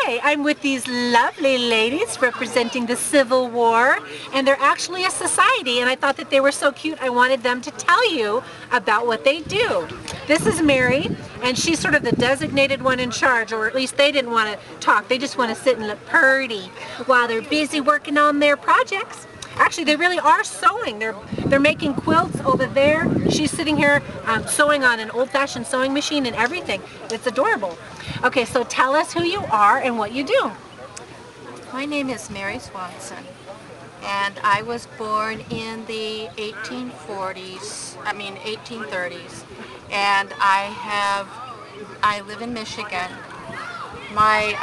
Today I'm with these lovely ladies representing the Civil War, and they're actually a society, and I thought that they were so cute I wanted them to tell you about what they do. This is Mary, and she's sort of the designated one in charge, or at least they didn't want to talk. They just want to sit and look pretty while they're busy working on their projects. Actually, they really are sewing. They're making quilts over there. She's sitting here sewing on an old-fashioned sewing machine and everything. It's adorable. Okay, so tell us who you are and what you do. My name is Mary Swanson, and I was born in the 1830s, and I live in Michigan. My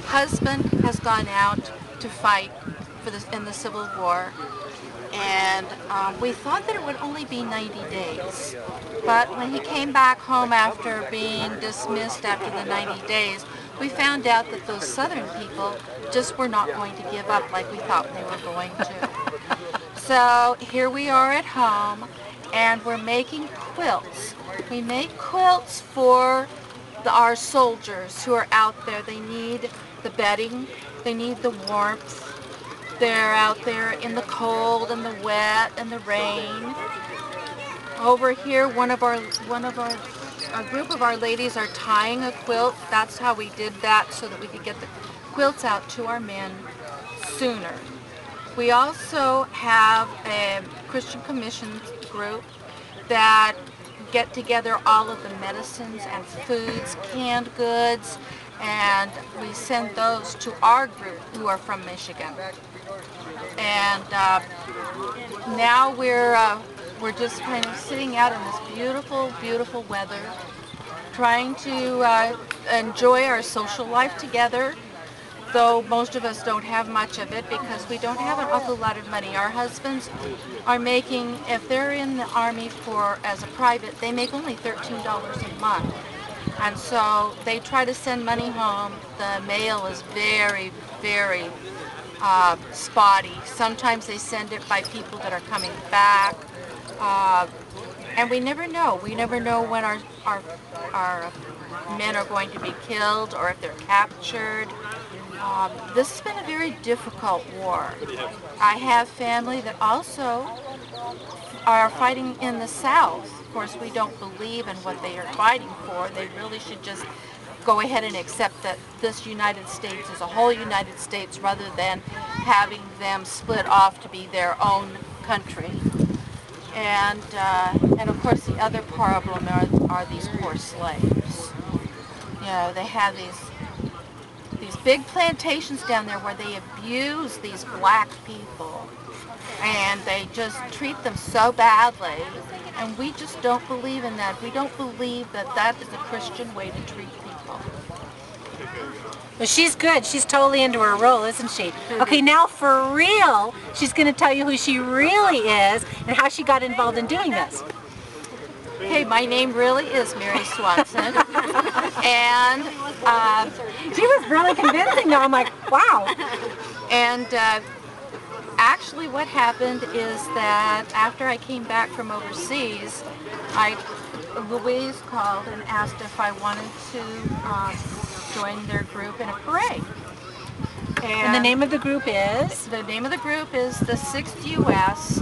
husband has gone out to fight in the Civil War, and we thought that it would only be 90 days. But when he came back home after being dismissed after the 90 days, we found out that those Southern people just were not going to give up like we thought they were going to. So here we are at home, and we're making quilts. We make quilts for our soldiers who are out there. They need the bedding, they need the warmth. They're out there in the cold and the wet and the rain. Over here, a group of our ladies are tying a quilt. That's how we did that, so that we could get the quilts out to our men sooner. We also have a Christian Commission group that get together all of the medicines and foods, canned goods, and we send those to our group who are from Michigan. And now we're just kind of sitting out in this beautiful, beautiful weather, trying to enjoy our social life together, though most of us don't have much of it because we don't have an awful lot of money. Our husbands are making, if they're in the Army as a private, they make only $13 a month. And so they try to send money home. The mail is very, very spotty. Sometimes they send it by people that are coming back. And we never know. We never know when our men are going to be killed or if they're captured. This has been a very difficult war. I have family that also are fighting in the South. Of course, we don't believe in what they are fighting for. They really should just go ahead and accept that this United States is a whole United States rather than having them split off to be their own country. And of course, the other problem are these poor slaves. You know, they have these big plantations down there where they abuse these black people, and they just treat them so badly, and we just don't believe in that. We don't believe that that is a Christian way to treat people. Well, she's good. She's totally into her role, isn't she? Okay, now for real, she's going to tell you who she really is and how she got involved in doing this. Hey, my name really is Mary Swanson, and she was really convincing though. I'm like, wow. And actually what happened is that after I came back from overseas, Louise called and asked if I wanted to join their group in a parade. And the name of the group is? The name of the group is the 6th U.S.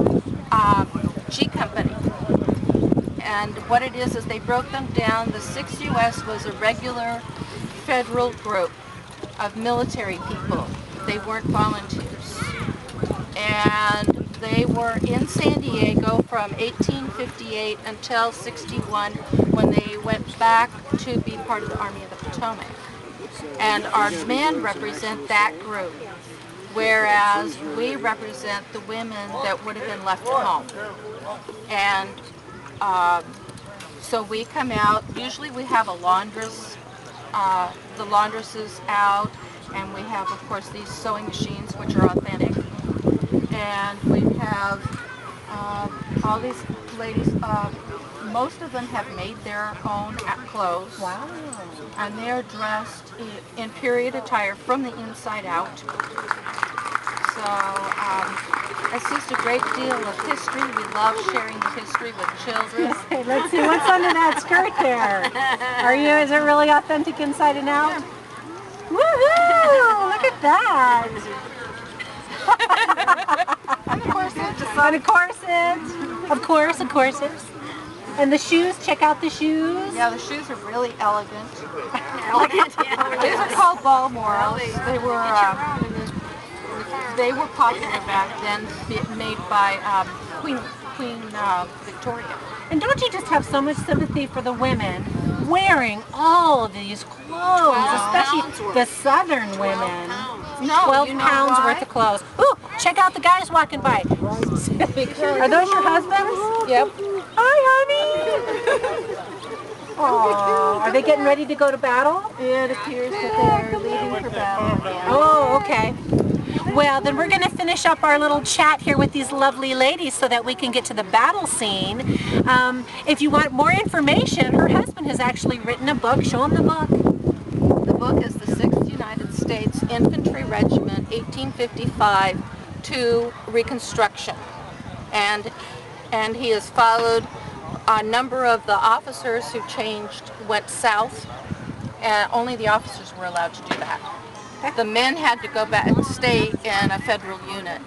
G Company. And what it is they broke them down. The 6th U.S. was a regular federal group of military people. They weren't volunteers. And they were in San Diego from 1858 until 61 when they went back to be part of the Army of the Potomac. And our men represent that group, whereas we represent the women that would have been left at home. And so we come out, usually we have a laundress, the laundresses out, and we have, of course, these sewing machines, which are authentic. And we have all these ladies, most of them have made their own clothes. Wow. And they're dressed in period attire from the inside out. So it's just a great deal of history. We love sharing the history with children. Okay, let's see what's under that skirt there. Is it really authentic inside and out? Woohoo! Look at that. And of course, And of course. And the shoes, check out the shoes. yeah, the shoes are really elegant. Elegant. These are called Balmorals. They were popular back then, made by Queen Victoria. And don't you just have so much sympathy for the women wearing all of these clothes, especially the southern women? No, 12 you know pounds why? worth of clothes. Ooh, check out the guys walking by. Are those your husbands? Yep. Hi, honey. Aw, are they getting ready to go to battle? It appears that they're leaving for battle. Oh, okay. Well, then we're going to finish up our little chat here with these lovely ladies so that we can get to the battle scene. If you want more information, her husband has actually written a book. Show him the book. The book is the 6th United States Infantry Regiment, 1855 to Reconstruction. And he has followed a number of the officers who went south, and only the officers were allowed to do that. The men had to go back and stay in a federal unit.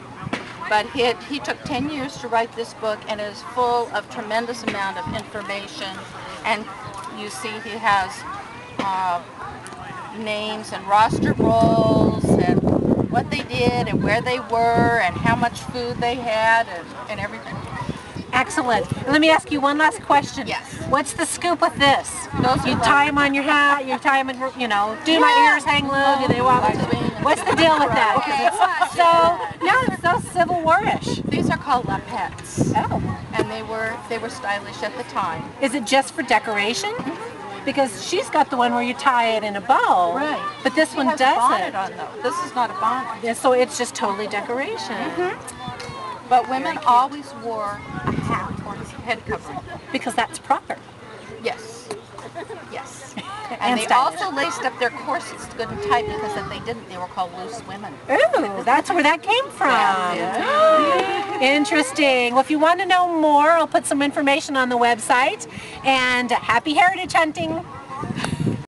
But he took 10 years to write this book, and it is full of tremendous amount of information. And you see he has names and roster rolls and what they did and where they were and how much food they had and everything. Excellent. Let me ask you one last question. Yes. What's the scoop with this? Those You are tie them on your hat, you tie them in, do my ears hang low, do they walk? What's the deal with that? 'Cause it's so Civil War-ish. These are called lapettes, Oh. and they were stylish at the time. Is it just for decoration? Because she's got the one where you tie it in a bow. Right. But this She one has a bonnet doesn't. on though. This is not a bonnet. Yeah, so it's just totally decoration. But women always wore a hat or head covering. Because that's proper. Yes. Yes. And And they stylish. also laced up their corsets good and tight because if they didn't, they were called loose women. Ooh, that's where that came from. Yeah. Interesting. Well, if you want to know more, I'll put some information on the website. And happy heritage hunting.